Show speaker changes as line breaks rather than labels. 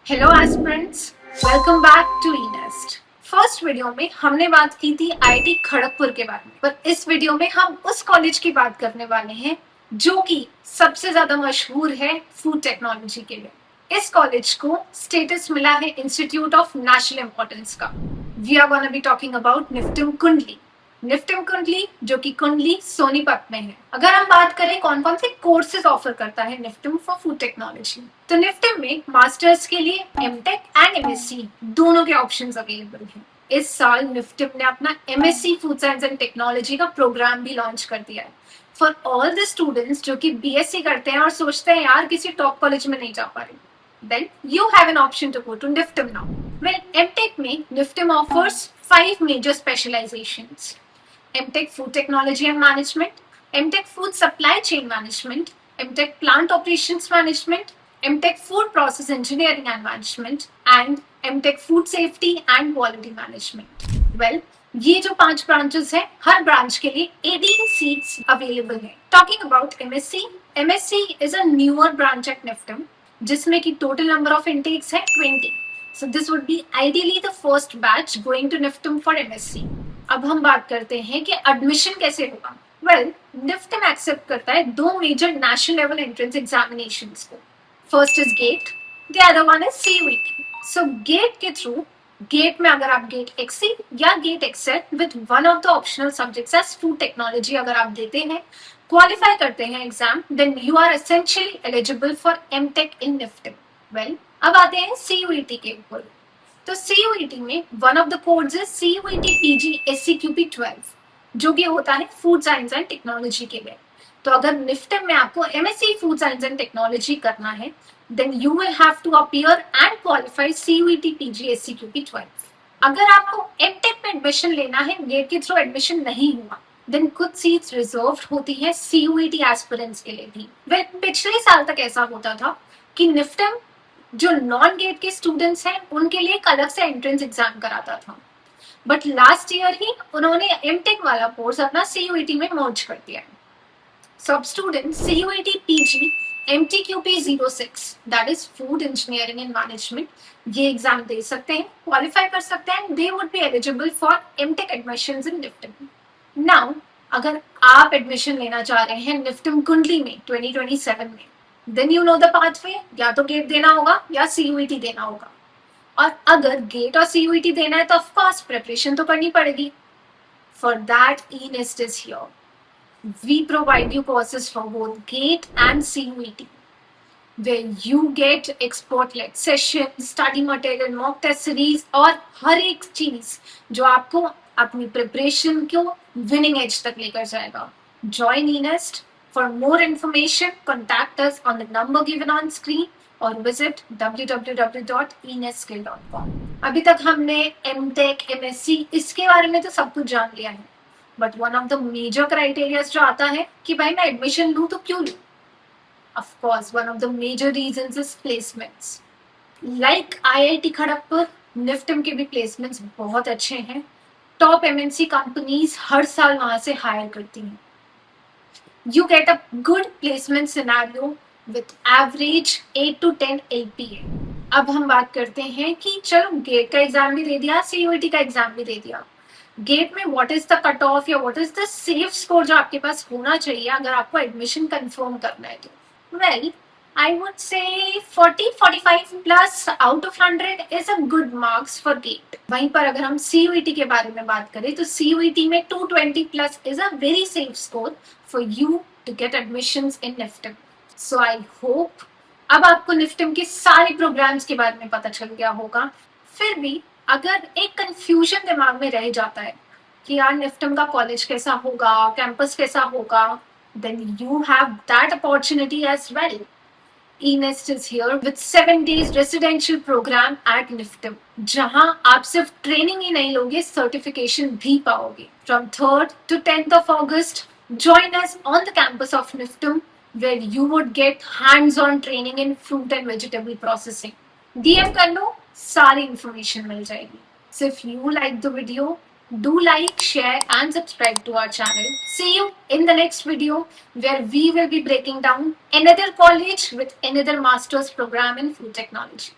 Hello aspirants, welcome back to eNest। First video में हमने बात की थी आईआईटी खड़गपुर के बारे में, पर इस वीडियो में हम उस कॉलेज की बात करने वाले हैं जो कि सबसे ज्यादा मशहूर है फूड टेक्नोलॉजी के लिए। इस कॉलेज को स्टेटस मिला है इंस्टीट्यूट ऑफ नेशनल इंपॉर्टेंस का। We are gonna be talking about NIFTEM Kundli. NIFTEM Kundli जो कि कुंडली सोनीपत में है। अगर हम बात करें कौन कौन से कोर्सेज ऑफर करता है निफ्टम फॉर फूड टेक्नोलॉजी, तो निफ्टम में मास्टर्स के लिए एमटेक एंड एमएससी दोनों के ऑप्शंस अवेलेबल हैं। इस साल निफ्टम ने अपना MSc food science and technology का प्रोग्राम भी लॉन्च कर दिया है फॉर ऑल द स्टूडेंट्स जो कि बीएससी करते हैं और सोचते हैं यार किसी टॉप कॉलेज में नहीं जा पा रहे, then you have an option to go to NIFTM now. Well, MTech में NIFTM offers 5 major specializations: MTech Food Technology and Management, MTech Food Supply Chain Management, MTech Plant Operations Management, MTech Food Process Engineering and Management, and MTech Food Safety and Quality Management. Well, ये जो 5 branches हैं, हर branch के लिए 18 seats available हैं। Talking about MSc, MSc is a newer branch at NIFTEM जिसमें की total number of intakes है 20। So this would be ideally the first batch going to NIFTEM for MSc. अब हम बात करते हैं कि एडमिशन कैसे होगा। वेल, निफ्टम एक्सेप्ट करता है 2 major national level entrance examinations को। First is GATE, the other one is CUET. So GATE के थ्रू, गेट में अगर आप गेट एक्सी या गेट एक्सेट with one of the optional subjects as food technology अगर आप देते हैं, क्वालिफाई करते हैं exam, then you are essentially eligible for MTech in NIFTEM. Well, अब आते हैं सीयूईटी के ऊपर। तो सीयूईटी में वन ऑफ द कोड्स है सीयूईटी पीजी एससीक्यूपी 12 जो कि होता है फूड साइंस एंड टेक्नोलॉजी के लिए। तो अगर निफ्टम में आपको MSc food science and technology करना है, then you will have to appear and qualify CUET PG SCQP 12। अगर आपको एमटेक में एडमिशन लेना है, गेट के थ्रू एडमिशन नहीं हुआ, then कुछ सीट्स रिजर्व होती है CUET एस्पिरेंट्स के लिए भी। वह पिछले साल तक ऐसा होता था कि निफ्टम जो नॉन गेट के स्टूडेंट्स हैं उनके लिए एक अलग से एंट्रेंस एग्जाम कराता था, बट लास्ट ईयर ही उन्होंने एमटेक वाला कोर्स अपना CUET में मर्ज कर दिया है। सब student CUET PG MTQP 06 that is food engineering and management ये एग्जाम दे सकते हैं, क्वालिफाई कर सकते हैं, they would be eligible for MTech admissions in NIFTEM. Now अगर आप एडमिशन लेना चाह रहे हैं निफ्टम कुंडली में 2027 में, then you know the pathway, या तो गेट देना होगा या CUET देना होगा। और अगर गेट और CUET देना है तो ऑफ कोर्स प्रिपरेशन तो करनी पड़ेगी। For that eNest is here. We provide you courses for both GATE and CUET, where you get expert-led sessions, study material, mock test series और हर एक चीज जो आपको अपनी प्रिपरेशन को विनिंग एज तक लेकर जाएगा। Join eNest. For more information, contact us on the number given on screen or visit www.enestskill.com। अभी तक हमने एमटेक, एमएससी इसके बारे में तो सब कुछ जान लिया है, but one of the major criteria जो आता है कि भाई मैं एडमिशन लूं तो क्यों लूं, of course one of the major reasons is placements. Like IIT Kharagpur, NIFTEM के भी प्लेसमेंट्स बहुत अच्छे हैं। टॉप एमएनसी कंपनीज हर साल वहां से हायर करती हैं। You get a good placement scenario with average 8 to 10 LPA। अब हम बात करते हैं कि चलो गेट का एग्जाम भी दे दिया, CUET का एग्जाम भी दे दिया, गेट में what is the cut off या what is the safe score जो आपके पास होना चाहिए अगर आपको एडमिशन कंफर्म करना है तो? Well, I would say 40-45 plus out of 100 is a good marks for GATE. वहीं पर अगर हम CUET के बारे में बात करें तो CUET में 220 plus is a very safe score for you to get admissions in NIFTEM. So I hope अब आपको निफ्टम के सारे प्रोग्राम्स के बारे में पता चल गया होगा। फिर भी अगर एक कंफ्यूजन दिमाग में रह जाता है कि यार निफ्टम का कॉलेज कैसा होगा, कैंपस कैसा होगा, then you have that opportunity as well. eNest is here with 7 days residential program at NIFTM, जहां आप सिर्फ ट्रेनिंग ही नहीं लोगे, सर्टिफिकेशन भी पाओगे। From 3rd to 10th of August, join us on the campus of NIFTM where you would get hands-on training in fruit and vegetable processing. DM कर लो, सारी information मिल जाएगी। So if you like the video, do like, share and subscribe to our channel. See you in the next video where we will be breaking down another college with another master's program in food technology.